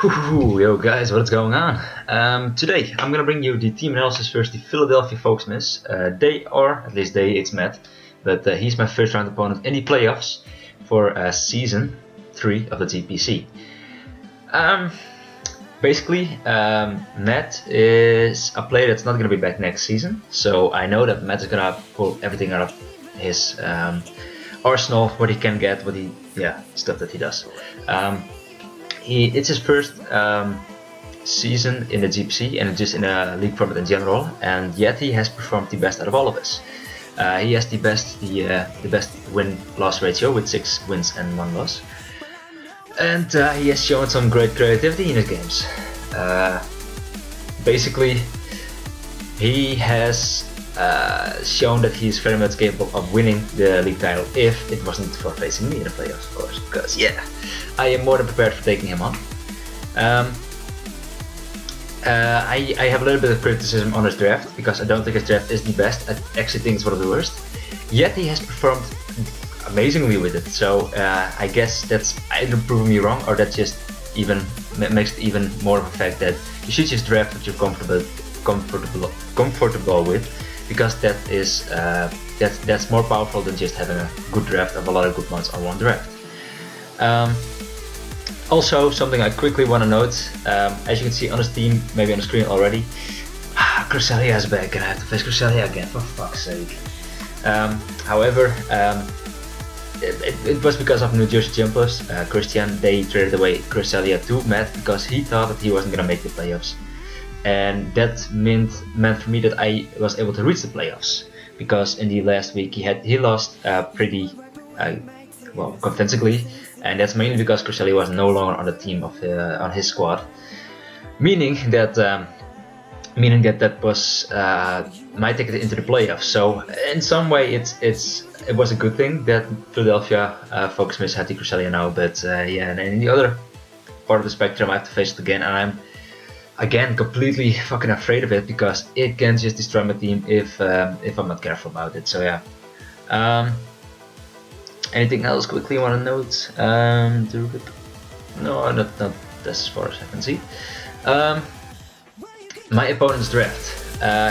Yo guys, what's going on? Today I'm gonna bring you the team analysis versus the Philadelphia Folksmiths. It's Matt, but he's my first round opponent in the playoffs for season 3 of the GPC. Matt is a player that's not gonna be back next season, so I know that Matt is gonna pull everything out of his arsenal, what he can get, stuff that he does. It's his first season in the GPC and just in a league format in general, and yet he has performed the best out of all of us. He has the best win-loss ratio with 6 wins and 1 loss, and he has shown some great creativity in his games. He has shown that he's very much capable of winning the league title if it wasn't for facing me in the playoffs, of course, because I am more than prepared for taking him on. I have a little bit of criticism on his draft because I don't think his draft is the best. I actually think it's one of the worst. Yet he has performed amazingly with it, so I guess that's either proving me wrong or that just even makes it even more of a fact that you should just draft what you're comfortable with, because that's more powerful than just having a good draft of a lot of good ones on one draft. Also, something I quickly want to note, as you can see on his team, maybe on the screen already, Cresselia is back and I have to face Cresselia again, for fuck's sake. However, it was because of New Jersey Jumpers, Christian. They traded away Cresselia to Matt because he thought that he wasn't going to make the playoffs. And that meant for me that I was able to reach the playoffs, because in the last week he lost pretty convincingly, and that's mainly because Cresselia was no longer on the team of on his squad, meaning that was my ticket into the playoffs. So in some way it was a good thing that Philadelphia Folksmiths had the Cresselia now, but and in the other part of the spectrum I have to face it again, and I'm again completely fucking afraid of it because it can just destroy my team if I'm not careful about it. So yeah. Anything else quickly you want to note? No, not as far as I can see. My opponent's draft.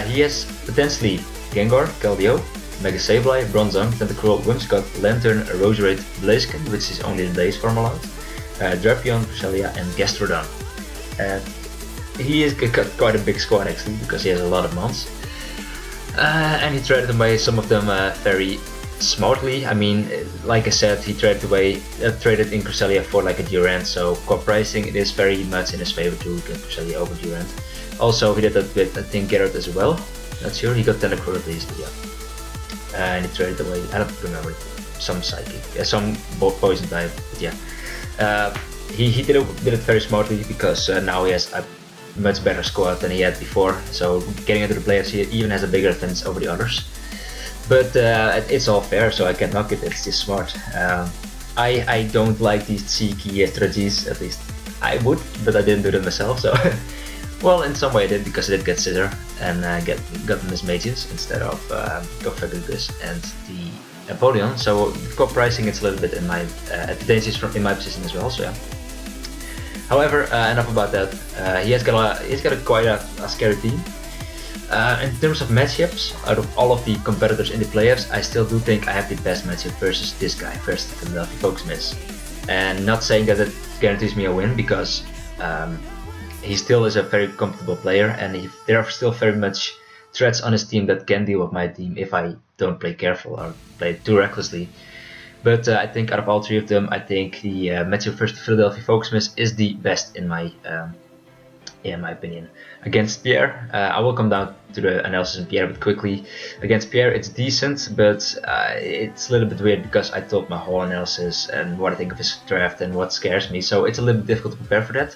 He has potentially Gengar, Keldeo, Mega Sableye, Bronzong, Tentacruel, Whimsicott, Lantern, Roserade, Blaziken, which is only the base form allowed, Drapion, Cresselia, and Gastrodon. He has got quite a big squad actually, because he has a lot of mons. And he traded away some of them very smartly. I mean, like I said, he traded in Cresselia for like a Durant, so core pricing, it is very much in his favor to get Cresselia over Durant. Also, he did that with, I think, Geralt as well. Not sure, he got Tentacruel at least, but yeah. And he traded away, I don't remember, some Psychic, some poison type, but yeah. He did it very smartly, because now he has a much better squad than he had before, so getting into the playoffs he even has a bigger advantage over the others. But it's all fair, so I can't knock it, it's just smart. I don't like these cheeky strategies, at least I would, but I didn't do them myself, so well, in some way I did, because I did get Scissor and got Miss Mages instead of Fagugus and the Napoleon, so core pricing it's a little bit in my advantages in my position as well, so yeah. However, enough about that. He's got quite a scary team. In terms of matchups, out of all of the competitors in the playoffs, I still do think I have the best matchup versus this guy, versus the Philadelphia Folksmiths. And not saying that it guarantees me a win, because he still is a very comfortable player, and there are still very much threats on his team that can deal with my team if I don't play careful or play too recklessly. But I think out of all 3 of them, I think the matchup versus the Philadelphia Folksmiths is the best in my opinion. Against Pierre, I will come down to the analysis in Pierre, but quickly. Against Pierre, it's decent, but it's a little bit weird because I told my whole analysis and what I think of his draft and what scares me, so it's a little bit difficult to prepare for that.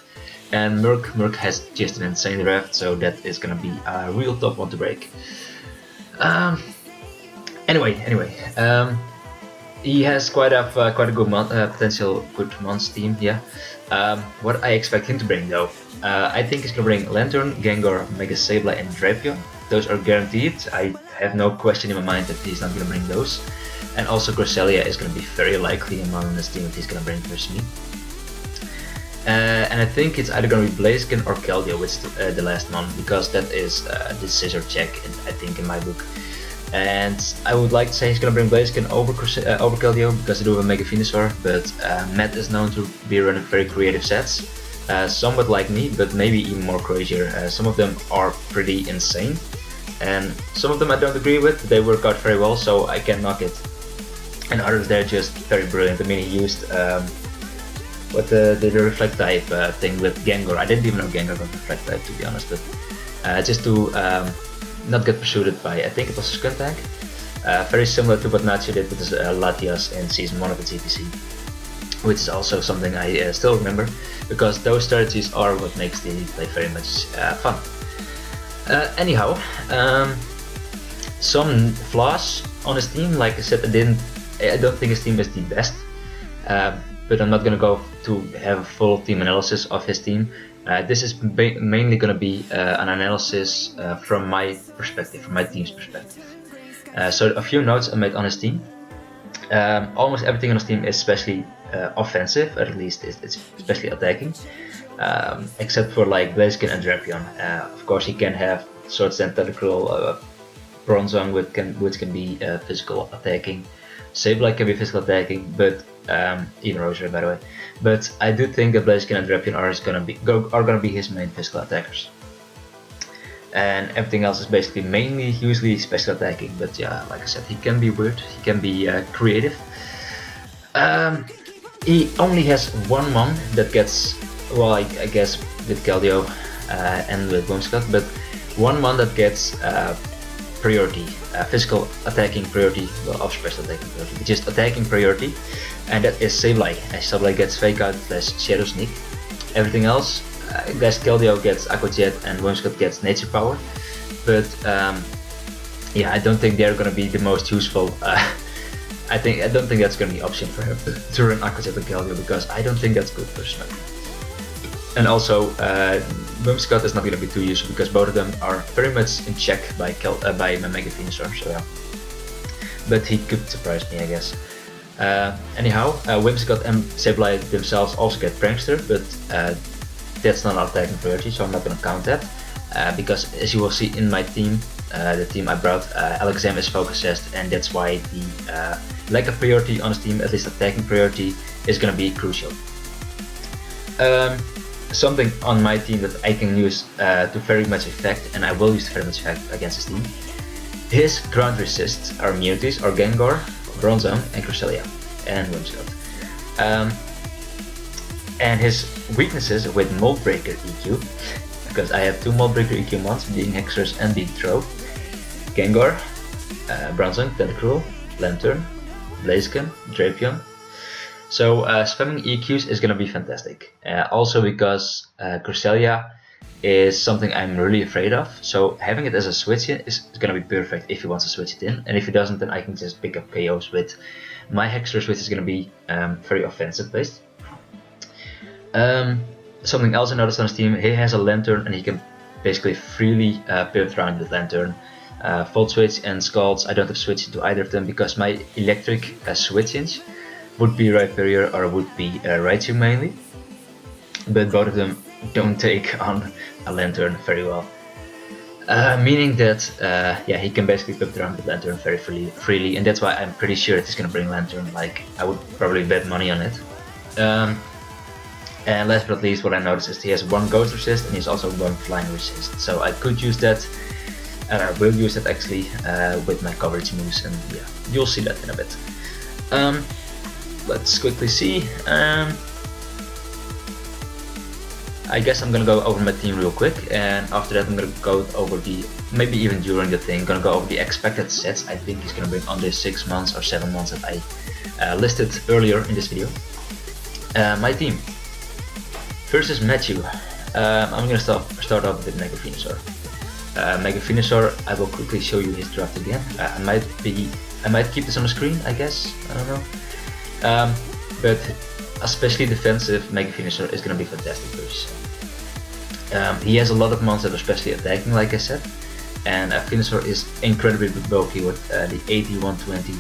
And Merc has just an insane draft, so that is gonna be a real tough one to break. Anyway. He has quite a good potential good mons team, yeah. What I expect him to bring though, I think he's gonna bring Lantern, Gengar, Mega Sableye, and Drapion. Those are guaranteed. I have no question in my mind that he's not gonna bring those. And also Cresselia is gonna be very likely among this team that he's gonna bring versus me. And I think it's either gonna be Blaziken or Keldeo, which is the last one, because that is the scissor check, I think, in my book. And I would like to say he's gonna bring Blaziken over Keldeo because they do have a Mega Venusaur, but Matt is known to be running very creative sets, somewhat like me, but maybe even more crazier. Some of them are pretty insane, and some of them I don't agree with. They work out very well, so I can't knock it. And others, they're just very brilliant. I mean, he used the reflect type thing with Gengar. I didn't even know Gengar got reflect type, to be honest, but just to not get pursued by, I think it was a Skuntank. Very similar to what Nacho did with his Latias in Season 1 of the GPC, which is also something I still remember, because those strategies are what makes the Elite play very much fun. Anyhow, some flaws on his team. Like I said, I don't think his team is the best, but I'm not gonna go to have a full team analysis of his team. This is mainly gonna be an analysis from my perspective, from my team's perspective. So a few notes I made on his team. Almost everything on his team is especially offensive, or at least it's especially attacking, except for like Blaziken and Drapion. Of course, he can have Swords Dance, Tentacruel, Bronzong, which can be physical attacking. Sableye can be physical attacking, but even Rosary, by the way. But I do think that Blaziken and Drapion are gonna be his main physical attackers, and everything else is basically usually special attacking. But yeah, like I said, he can be weird, he can be creative. He only has one mon that gets, well, I guess with Keldeo and with Whimsicott, but one mon that gets priority, physical attacking priority, well, of special attacking priority, just attacking priority, and that is Sableye. Sableye gets Fake Out / Shadow Sneak. Everything else, I guess Keldeo gets Aqua Jet and Whimsicott gets Nature Power, but yeah, I don't think they're gonna be the most useful. I don't think that's gonna be an option for him to run Aqua Jet and Keldeo, because I don't think that's good personally. And also, Whimsicott is not going to be too useful because both of them are very much in check by my Mega Venusaur, so yeah. But he could surprise me, I guess. Anyhow, Whimsicott and Sableye themselves also get Prankster, but that's not an attacking priority, so I'm not going to count that. Because as you will see in my team, the team I brought, Alexam is Focus Cest, and that's why the lack of priority on his team, at least attacking priority, is going to be crucial. Something on my team that I can use to very much effect, and I will use to very much effect against his team. His ground resists are immunities are Gengar, Bronzong, and Cresselia, and Whimsicott. And his weaknesses with Mold Breaker EQ, because I have two Mold Breaker EQ mons, being Hexers and being Throw. Gengar, Bronzong, Tentacruel, Lantern, Blaziken, Drapion. So spamming EQs is gonna be fantastic. Also because Cresselia is something I'm really afraid of. So having it as a switch in is gonna be perfect if he wants to switch it in. And if he doesn't, then I can just pick up KOs with my Hexers, which is gonna be very offensive based. Something else I noticed on his team, he has a Lantern and he can basically freely pivot around with Lantern. Volt Switch and Scalds, I don't have switch into either of them because my electric switch-ins would be Rhyperior or would be Raichu mainly, but both of them don't take on a Lantern very well. Meaning that yeah, he can basically pivot around with Lantern very freely, and that's why I'm pretty sure that he's gonna bring Lantern. Like, I would probably bet money on it. And last but not least, what I noticed is he has one Ghost Resist and he's also one Flying Resist, so I could use that, and I will use that actually with my coverage moves, and yeah, you'll see that in a bit. Let's quickly see. I guess I'm gonna go over my team real quick, and after that I'm gonna go over maybe even during the thing, gonna go over the expected sets I think he's gonna bring on the 6 months or 7 months that I listed earlier in this video. My team. First is Matthew. I'm gonna start off with Mega Venusaur. Mega Venusaur, I will quickly show you his draft again. I might keep this on the screen, I guess, I don't know. But especially defensive, Mega Venusaur is going to be fantastic for us. He has a lot of mons that are especially attacking, like I said, and Venusaur is incredibly bulky with the 80-120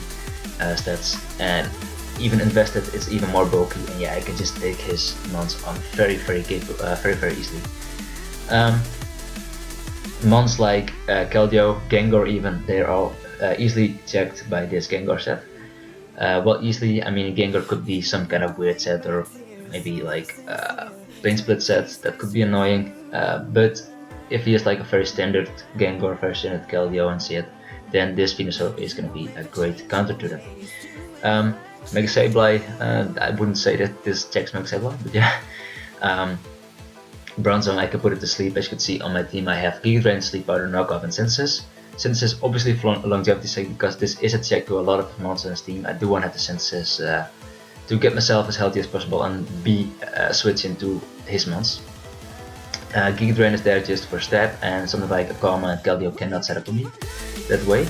stats, and even invested, it's even more bulky, and yeah, I can just take his mons on very easily. Mons like Keldeo, Gengar even, they're all easily checked by this Gengar set. Well, easily, I mean, Gengar could be some kind of weird set, or maybe like Plane Split set that could be annoying, but if he is like a very standard Gengar, very standard Keldeo and shit, then this Venusaur is going to be a great counter to them. Mega Sableye, I wouldn't say that this checks Mega Sableye, but yeah. Bronzong, I can put it to sleep. As you can see on my team, I have Giga Drain, Sleep Powder, Knockoff, and Synthesis. Synthesis obviously for longevity sake, because this is a check to a lot of monsters in his team. I do want to have the Synthesis to get myself as healthy as possible and be switch into his mons. Giga Drain is there just for stab, and something like a Karma and Keldeo cannot set up to me that way.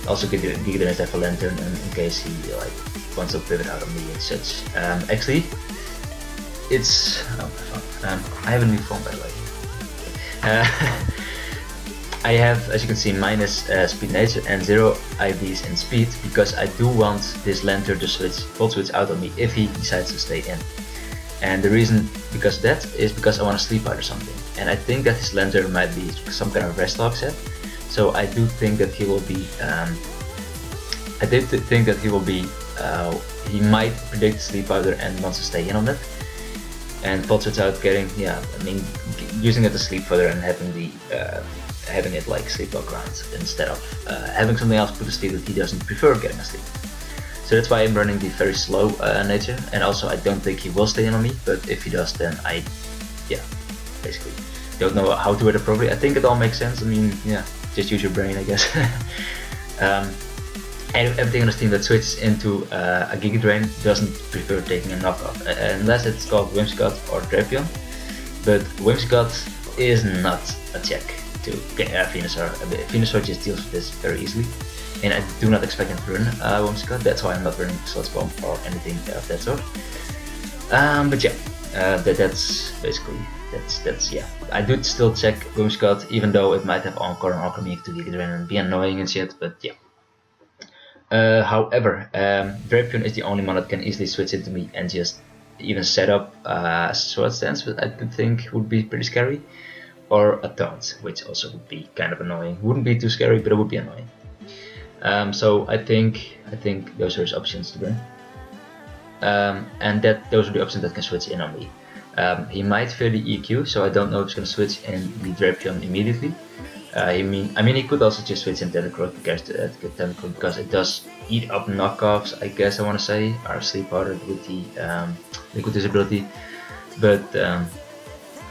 Also Giga Drain is there for Lantern, and in case he like wants to pivot out on me and such. Actually, it's I have a new phone, by the way. I have, as you can see, minus speed nature and 0 IVs in speed, because I do want this Lantern to Volt Switch out on me if he decides to stay in. And the reason because that is because I want to Sleep Powder something, and I think that his Lantern might be some kind of rest lock set. So I do think that he will be. He might predict Sleep Powder and wants to stay in on that. And Volt Switch out, getting, yeah, I mean, using it to Sleep Powder and having it like Sleep Lock around instead of having something else put to sleep that he doesn't prefer getting asleep. So that's why I'm running the very slow nature, and also I don't think he will stay in on me, but if he does, then I, yeah, basically don't know how to word it properly. I think it all makes sense. I mean, yeah, just use your brain, I guess. Everything on this team that switches into a Giga Drain doesn't prefer taking a knockoff, unless it's called Whimsicott or Drapion. But Whimsicott is not a check to get Venusaur. Venusaur just deals with this very easily, and I do not expect him to run Whimsicott. That's why I'm not running Sludge Bomb or anything of that sort. But yeah, that's basically that's yeah. I do still check Whimsicott, even though it might have Encore and Alchemy to Giga Drain and be annoying and shit. But yeah. However, Drapion is the only one that can easily switch into me and just even set up Sword Stance, which I could think would be pretty scary, or a Taunt, which also would be kind of annoying. Wouldn't be too scary, but it would be annoying. So I think those are his options to bring, and those are the options that can switch in on me. He might fear the EQ, so I don't know if he's going to switch in the Drapion immediately. I mean, he could also just switch in Tentacruel because it does eat up knockoffs, I guess I want to say, or Sleep Powder with the liquid disability. But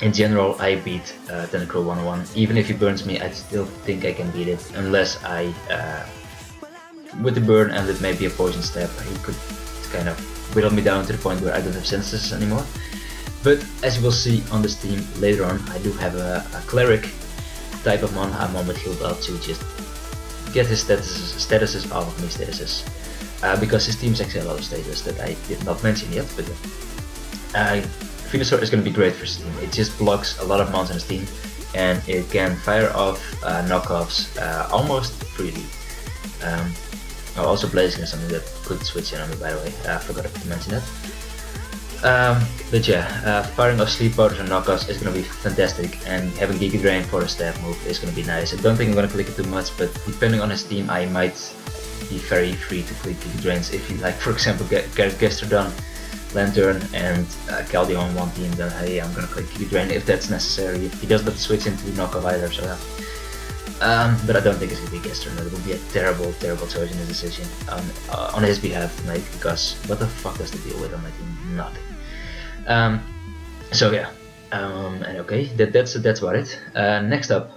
in general, I beat Tentacruel 101. Even if he burns me, I still think I can beat it, unless I, with the burn and with maybe a poison step, he could kind of whittle me down to the point where I don't have senses anymore. But as you will see on this team later on, I do have a Cleric type of mon. I'm on with healed up to just get his statuses off of me, because his team's actually a lot of status that I did not mention yet. But Venusaur is going to be great for his team. It just blocks a lot of mons in his team, and it can fire off knockoffs almost freely. Also Blazing is something that could switch in on me, by the way. I forgot to mention that. But yeah, firing off Sleep Powders and knockoffs is going to be fantastic, and having Giga Drain for a stab move is going to be nice. I don't think I'm going to click it too much, but depending on his team, I might be very free to click Giga Drains. If you like, for example, get Gastrodon, Lantern, and Keldeo on one team, then hey, I'm going to click Giga Drain if that's necessary. If he doesn't have to switch into knockoff either, so yeah. But I don't think it's going to be Gastrodon. It would be a terrible choice in his decision on his behalf to make, because what the fuck does he deal with on my team? Nothing. So yeah, and okay, that's about it. Next up,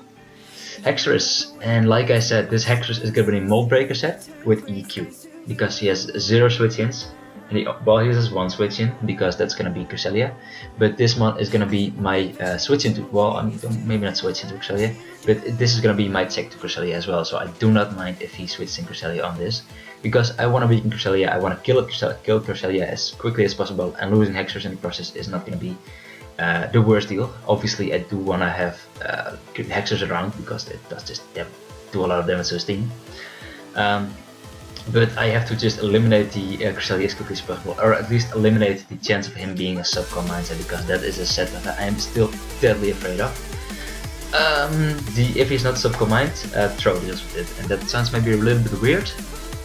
Hexorus, and like I said, this Hexorus is going to be a Mold Breaker set with EQ, because he has 0 switch-ins, and he uses 1 switch-in, because that's going to be Cresselia, but this one is going to be my switch-in to, well, maybe not switch into Cresselia, but this is going to be my check to Cresselia as well, so I do not mind if he switches in Cresselia on this, because I want to weaken Cresselia, I want to kill Cresselia as quickly as possible, and losing Hexorus in the process is not going to be the worst deal. Obviously I do want to have Hexorus around, because it does just do a lot of damage to his team. but I have to just eliminate the Cresselia as quickly as possible, or at least eliminate the chance of him being a subcom mindset, because that is a set that I am still deadly afraid of. If he's not subcom mind, Throw deals with it, and that sounds maybe a little bit weird,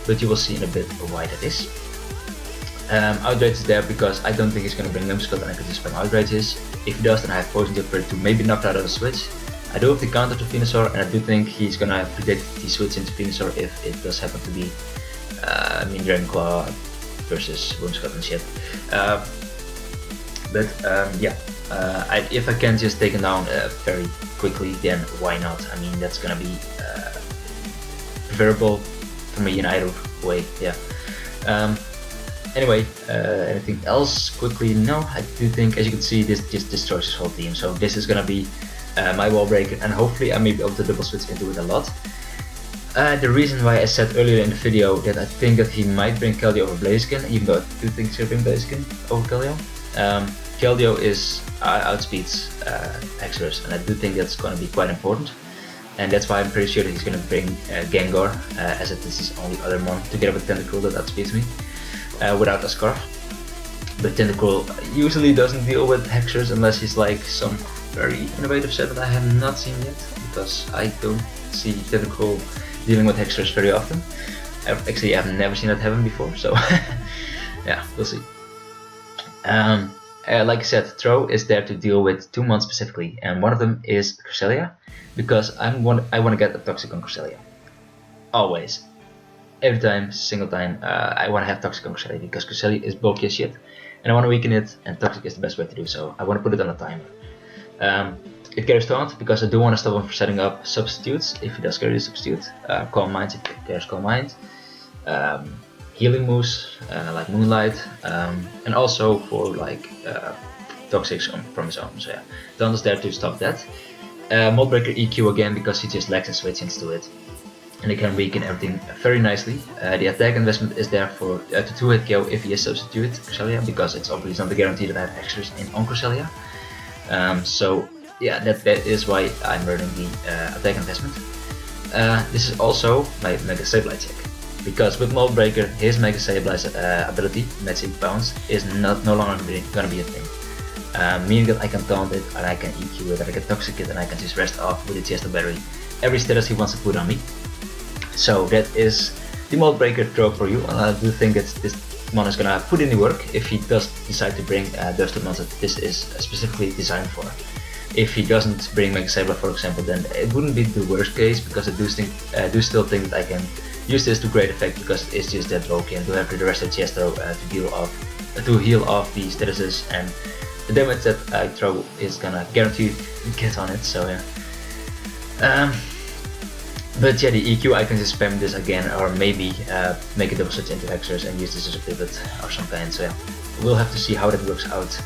but you will see in a bit why that is. Outrage is there because I don't think he's gonna bring Limscott, and I can just spam outrages. If he does, then I have Poison Jumper to maybe knock out of a switch. I do have the counter to Venusaur, and I do think he's gonna predict the switch into Venusaur if it does happen to be Dragon Claw versus Whimsicott and shit. If I can just take him down very quickly, then why not? I mean, that's gonna be preferable for me in either way, yeah. Anyway, anything else quickly? No, I do think, as you can see, this just destroys his whole team. So this is gonna be my wall breaker, and hopefully I may be able to double switch into it a lot. The reason why I said earlier in the video that I think that he might bring Keldeo over Blaziken, even though I do think he's gonna bring Blaziken over Keldeo. Keldeo outspeeds Hexerus, and I do think that's gonna be quite important. And that's why I'm pretty sure that he's gonna bring Gengar, as this is only other mon together with Tentacruel that outspeeds me. Without a Scarf. But Tentacruel usually doesn't deal with Hexers unless he's like some very innovative set that I have not seen yet, because I don't see Tentacruel dealing with Hexers very often. Actually, I've never seen that happen before, so yeah, we'll see. Like I said, Throw is there to deal with 2 mons specifically, and one of them is Cresselia, because I want to get a Toxic on Cresselia. Always. Every time, single time, I want to have Toxic on Cresselia, because Cresselia is bulky as shit, and I want to weaken it, and Toxic is the best way to do so. I want to put it on a timer. It carries Taunt, because I do want to stop him from setting up substitutes, if he does carry the substitute. Calm Mind, if he carries Calm Mind. Healing moves, like Moonlight, and also for like Toxics from his own, so yeah. Taunt is there to stop that. Mold Breaker EQ again, because he just lacks a switch into it. And he can weaken everything very nicely. The attack investment is there for to 2-hit KO if he is substituted Cresselia, because it's obviously not a guarantee that I have extras in on Cresselia. So yeah, that is why I'm running the attack investment. This is also my Mega Sableye check, because with Mold Breaker, his Mega Sableye's ability, Magic Bounce, is no longer gonna be a thing. Meaning that I can taunt it, and I can EQ it, and I can Toxic it, and I can just rest off with the Chester Battery every status he wants to put on me. So that is the Mold Breaker Throw for you, and I do think that this mon is gonna put in the work if he does decide to bring those 2 mons that this is specifically designed for. If he doesn't bring Mega Sableye, for example, then it wouldn't be the worst case, because I do still think that I can use this to great effect, because it's just that bulky, and to have the rest of Chesto to heal off the statuses, and the damage that I throw is gonna guarantee get on it. So yeah. But yeah, the EQ, I can just spam this again, or maybe make a double switch into Hexers and use this as a pivot or some kind. So yeah, we'll have to see how that works out,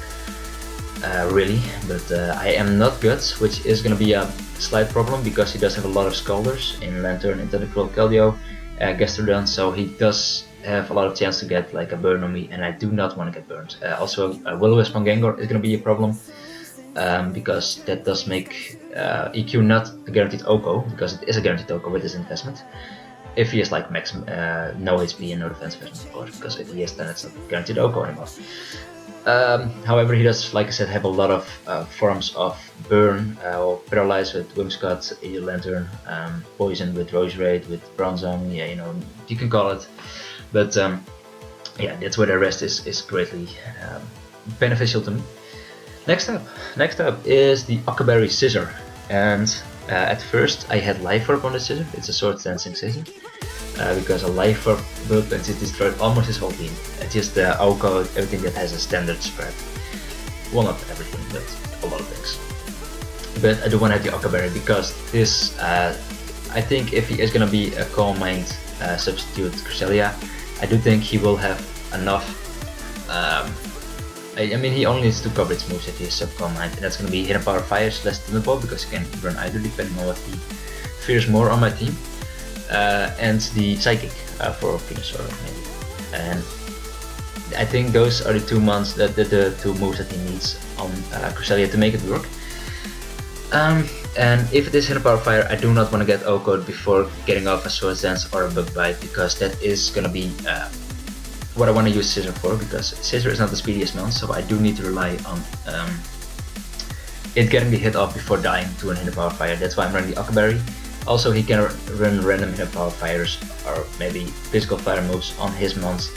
really. But I am not Guts, which is going to be a slight problem, because he does have a lot of Scalders in Lantern, in Tentacruel, Keldeo, Gastrodon, so he does have a lot of chance to get like a burn on me, and I do not want to get burned. Also, Will-O-Wisp on Gengar is going to be a problem. Because that does make EQ not a guaranteed OHKO, because it is a guaranteed OHKO with this investment. If he is like max no HP and no defense investment, of course, because if he is, then it's not guaranteed OHKO anymore. However, he does, like I said, have a lot of forms of burn, or paralyze with Whimsicott, Lantern, poison with Roserade, with Bronzong, yeah, you can call it. But yeah, that's where the rest is greatly beneficial to me. Next up is the Ockerberry Scissor, and at first I had Life Orb on the Scissor. It's a Sword Dancing Scissor, because a Life Orb build and just destroyed almost his whole team. It's just OHKO, everything that has a standard spread. Well, not everything, but a lot of things. But I do want to have the Ockerberry, because this, I think if he is going to be a Calm Mind substitute Cresselia, I do think he will have enough. I mean, he only needs 2 coverage moves if he is sub-Calm Mind, and that's going to be Hidden Power Fire / Thunderbolt, because he can run either depending on what he fears more on my team, and the Psychic for Venusaur maybe. And I think those are the 2 mons, the 2 moves that he needs on Cresselia to make it work. And if it is in a power fire, I do not want to get OHKO'd before getting off a Swords Dance or a Bug Bite, because that is gonna be what I want to use Scissor for, because Scissor is not the speediest mon, so I do need to rely on it getting the hit off before dying to an Hidden Power Fire. That's why I'm running the Huckleberry. Also, he can run random Hidden Power Fires or maybe physical fire moves on his mons,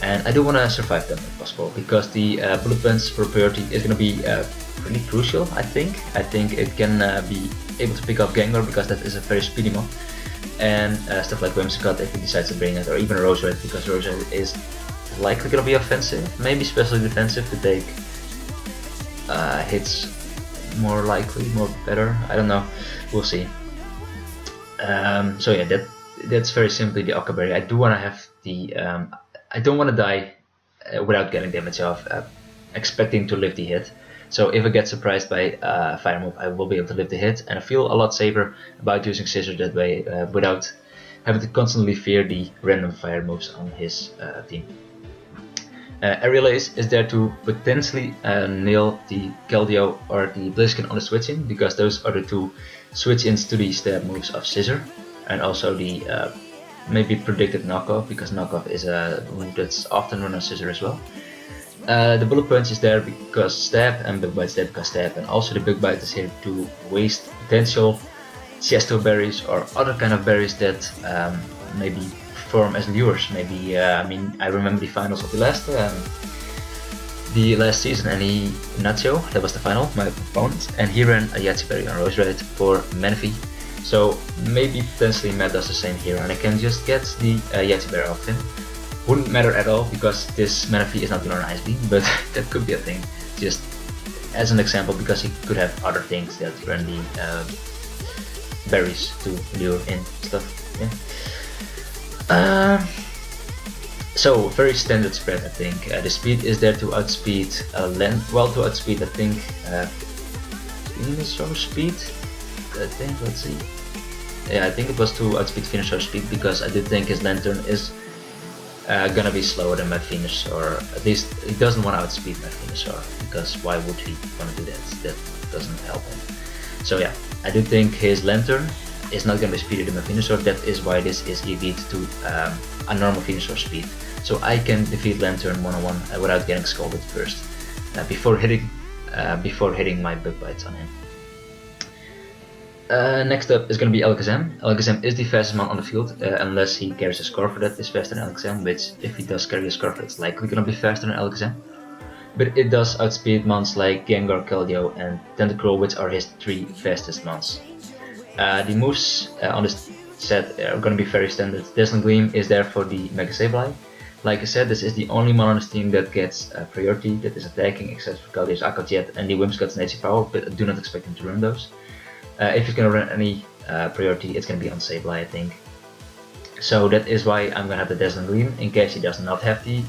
and I do want to survive them if possible, because the Bullet Punch for priority is going to be pretty crucial, I think. I think it can be able to pick up Gengar, because that is a very speedy mon, and stuff like Whimsicott if he decides to bring it, or even Roserade, because Roserade is likely going to be offensive, maybe especially defensive to take hits more likely, more better, I don't know, we'll see. So yeah, that's very simply the Huckleberry. I do want to have the, I don't want to die without getting damage off, expecting to live the hit. So if I get surprised by a fire move, I will be able to live the hit, and I feel a lot safer about using Scissor that way, without having to constantly fear the random fire moves on his team. Aerial Ace is there to potentially nail the Keldeo or the Blaziken on the switch-in, because those are the two switch-ins to the stab moves of Scissor, and also the maybe predicted knockoff, because knockoff is a move that's often run on Scissor as well. The Bullet Punch is there because stab, and Bug Bite is there because stab, and also the Bug Bite is here to waste potential Chesto berries or other kind of berries that maybe form as lures. Maybe I mean, I remember the finals of the last season, and Nacho, that was the final, my opponent, and he ran a Yahtzee berry on Roserade for Manaphy. So maybe potentially Matt does the same here, and I can just get the Yahtzee berry off him. Wouldn't matter at all, because this Manaphy is not gonna run Ice Beam, but that could be a thing, just as an example, because he could have other things that run the berries to lure in stuff. Yeah. So very standard spread, I think. The speed is there to outspeed to outspeed, I think, Venusaur speed. I think, let's see. Yeah, I think it was to outspeed Venusaur speed, because I did think his Lantern is gonna be slower than my Venusaur. At least he doesn't want to outspeed my Venusaur, because why would he want to do that? That doesn't help him. So yeah, I do think his Lantern is not gonna be speedier than my Venusaur. That is why this is EV'd to a normal Venusaur speed. So I can defeat Lantern one-on-one without getting scolded first, before hitting my Bug Bites on him. Next up is going to be Alakazam. Alakazam is the fastest mon on the field, unless he carries a Scarfer that is faster than Alakazam, which if he does carry a Scarfer, it's likely going to be faster than Alakazam. But it does outspeed mons like Gengar, Keldeo and Tentacruel, which are his 3 fastest mons. The moves on this set are going to be very standard. Dazzling Gleam is there for the Mega Sableye. Like I said, this is the only mon on this team that gets priority, that is attacking, except for Keldeo's Aqua Jet and the Whimsicott's Nature Power, but I do not expect him to run those. If he's going to run any priority, it's going to be on Sableye, I think. So that is why I'm going to have the Dazzling Gleam, in case he does not have the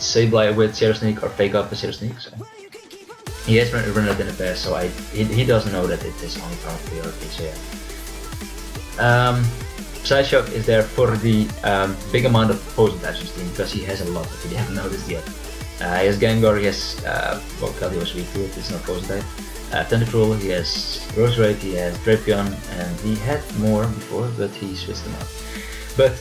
Sableye with Shadow Sneak or Fake Up with Shadow Sneak. So he has run it in the past, so he doesn't know that it is only from priority, so yeah. Psyshock is there for the big amount of poison types in his team, because he has a lot, if you haven't noticed yet. He has Gengar, he has, well, Keldeo is weak to it, it's not poison type. Tentacruel, he has Roserade, he has Drapion, and he had more before, but he switched them out. But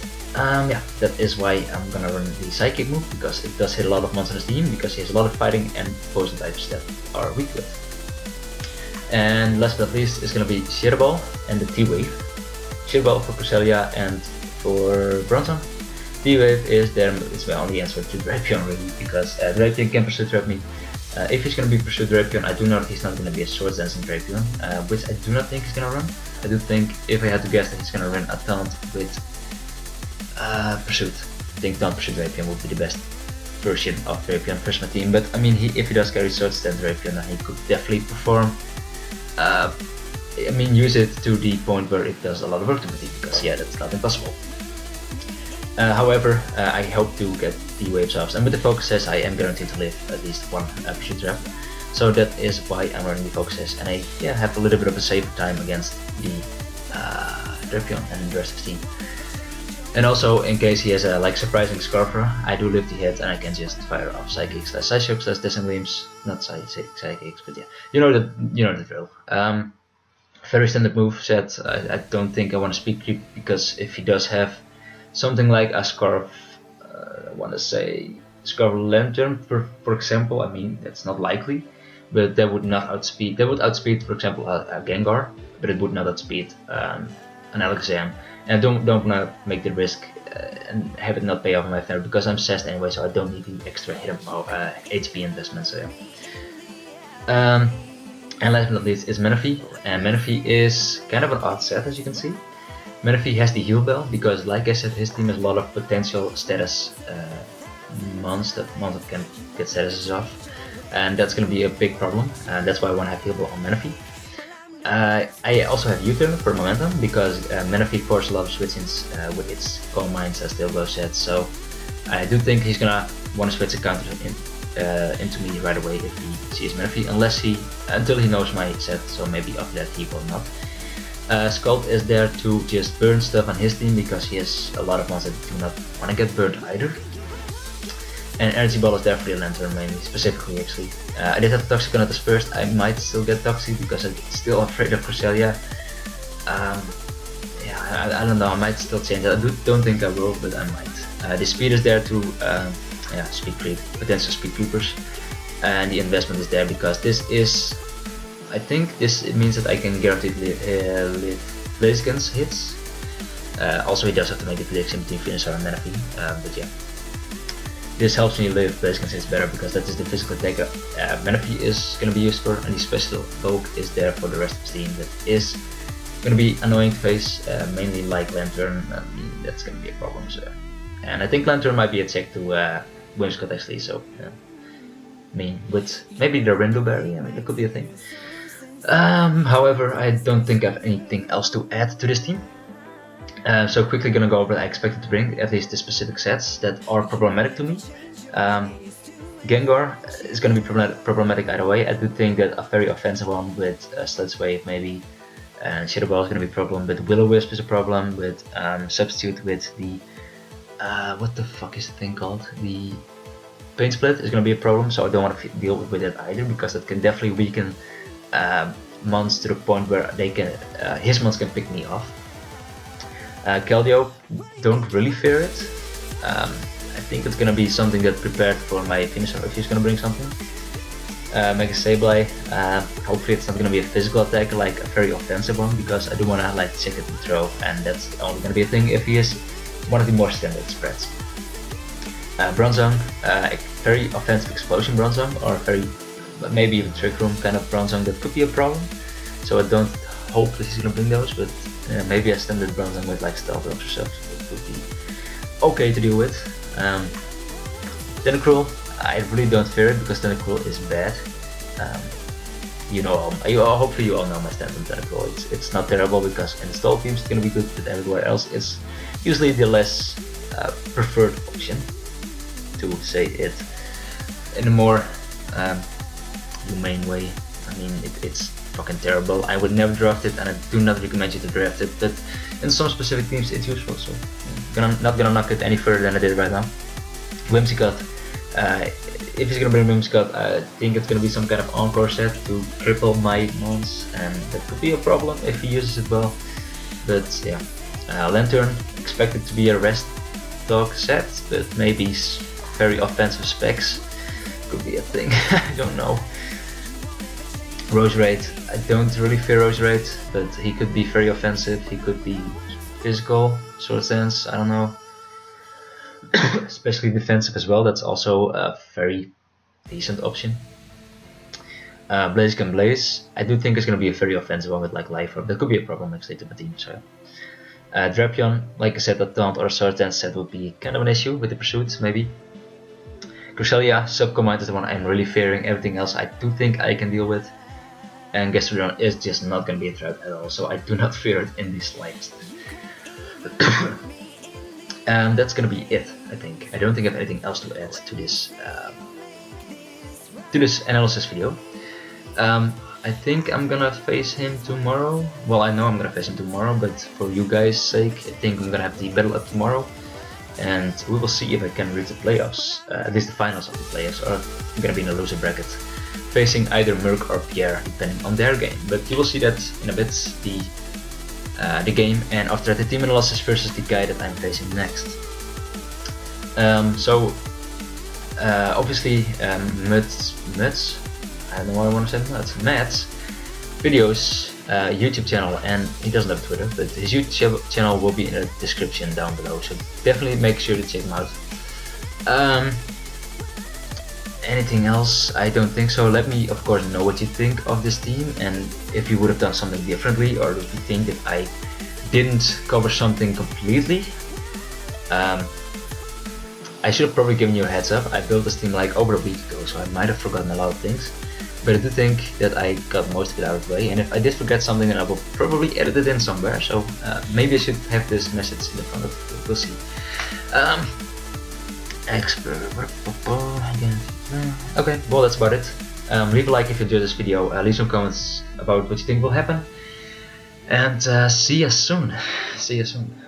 yeah, that is why I'm gonna run the Psychic move, because it does hit a lot of monsters on his team, because he has a lot of fighting and poison types that are weak to it. And last but not least is gonna be Shadow Ball and the T-Wave. Shadow Ball for Cresselia and for Bronzong. T-Wave is there, it's my only answer to Drapion really, because Drapion can pursue trap me. If he's going to be pursued Drapion, I do know that he's not going to be a Swords Dancing Drapion, which I do not think he's going to run. I do think, if I had to guess, that he's going to run a Taunt with Pursuit. I think Taunt Pursuit Drapion would be the best version of Drapion versus my team, but I mean, if he does carry Swords Dance Drapion, then he could definitely perform, I mean, use it to the point where it does a lot of work to my team, because yeah, that's not impossible. However, I hope to get the waves off, and with the focuses I am guaranteed to live at least one pursuit trap. So that is why I'm running the focuses, and I have a little bit of a safer time against the Drapion and the rest of the team. And also, in case he has a like surprising Scarfer, I do live the hit and I can just fire off Psychics, Psyshock, Dissonant Gleams, not Psychics, but yeah, you know the drill. Very standard move set. I don't think I want to speed creep, because if he does have something like a Scarf, I want to say Scarf Lantern, for example. I mean, that's not likely, but that would not outspeed. That would outspeed, for example, a Gengar, but it would not outspeed an Alakazam. And I don't want to make the risk and have it not pay off in my favor, because I'm sassed anyway, so I don't need the extra hit HP investment. So yeah. And last but not least is Menifee, and Menifee is kind of an odd set, as you can see. Menifee has the heal bell, because like I said, his team has a lot of potential status mons that can get statuses off, and that's going to be a big problem, and that's why I want to have heal bell on Menifee. I also have U-turn for momentum, because Menifee forces a lot of switch-ins with its Calm Minds as Steel Blow set, so I do think he's going to want to switch a counter into me right away if he sees Menifee, until he knows my set, so maybe after that he will not. Sculpt is there to just burn stuff on his team, because he has a lot of mons that do not want to get burned either. And Energy Ball is there for the Lantern mainly, specifically actually. I did have Toxicronatus first. I might still get Toxic because I'm still afraid of Cresselia. Yeah, I don't know, I might still change it. I don't think I will, but I might. The speed is there to speed creep, potential speed creepers. And the investment is there because this is, I think it means that I can guarantee live Blaziken's hits. Also he does have to make the prediction between Venusaur and Menifee, but yeah. This helps me live Blaziken's hits better because that is the physical attack Menifee is going to be used for, and the special poke is there for the rest of the team. That is going to be annoying to face, mainly like Lantern. I mean, that's going to be a problem. So, and I think Lantern might be a check to Whimsicott actually, so yeah. I mean, with maybe the Rindleberry, I mean, that could be a thing. However, I don't think I have anything else to add to this team. So quickly gonna go over what I expected to bring, at least the specific sets that are problematic to me. Gengar is gonna be problematic either way. I do think that a very offensive one with Sludge Wave maybe, and Shadow Ball is gonna be a problem, but Will-O-Wisp is a problem, with Substitute with the, what the fuck is the thing called? The Pain Split is gonna be a problem, so I don't want to deal with it either, because that can definitely weaken mons to the point where they can, his mons can pick me off. Keldeo, don't really fear it. I think it's gonna be something that prepared for my Venusaur if he's gonna bring something. Mega Sableye, hopefully it's not gonna be a physical attack like a very offensive one, because I do wanna like check it and throw, and that's only gonna be a thing if he is one of the more standard spreads. Bronzong, very offensive Explosion Bronzong, or very maybe even Trick Room kind of Bronzong that could be a problem. So I don't hope that he's gonna bring those, but maybe a standard Bronzong with like Stealth Rocks or so, it would be okay to deal with. Tentacruel, I really don't fear it because Tentacruel is bad. You know, hopefully you all know my stance on Tentacruel. It's not terrible because in the stall teams it's gonna be good, but everywhere else it's usually the less preferred option, to say it in a more humane way. I mean, it's fucking terrible. I would never draft it, and I do not recommend you to draft it, but in some specific teams it's useful, so not gonna knock it any further than I did right now. Whimsicott, if he's gonna bring Whimsicott, I think it's gonna be some kind of encore set to cripple my mons, and that could be a problem if he uses it well, but yeah. Lantern, expected to be a rest dog set, but maybe very offensive specs could be a thing. I don't know. Roserade, I don't really fear Roserade, but he could be very offensive, he could be physical, sort of sense, I don't know. Especially defensive as well, that's also a very decent option. Blaziken Blaze, I do think it's going to be a very offensive one with like Life Orb, that could be a problem actually to my team, so. Drapion, like I said, that Taunt or Sword Dance set would be kind of an issue with the Pursuit, maybe. Cresselia, Subcommand is the one I'm really fearing, everything else I do think I can deal with. And Gastrodon is just not going to be a threat at all, so I do not fear it in the slightest. And that's going to be it, I think. I don't think I have anything else to add to this analysis video. I think I'm gonna face him tomorrow. Well, I know I'm gonna face him tomorrow, but for you guys' sake, I think I'm gonna have the battle up tomorrow. And we will see if I can reach the playoffs, at least the finals of the playoffs, or I'm gonna be in a loser bracket, facing either Merc or Pierre, depending on their game. But you will see that in a bit, the game, and after that the team analysis versus the guy that I'm facing next. Obviously, Muts, I don't know why I want to say Matt's videos, YouTube channel, and he doesn't have Twitter, but his YouTube channel will be in the description down below, so definitely make sure to check him out. Anything else? I don't think so. Let me of course know what you think of this team, and if you would have done something differently, or if you think that I didn't cover something completely. I should have probably given you a heads up. I built this team like over a week ago, so I might have forgotten a lot of things. But I do think that I got most of it out of the way, and if I did forget something, then I will probably edit it in somewhere. So maybe I should have this message in the front of it. We'll see. Okay, well that's about it. Leave a like if you enjoyed this video. Leave some comments about what you think will happen, and see you soon. See you soon.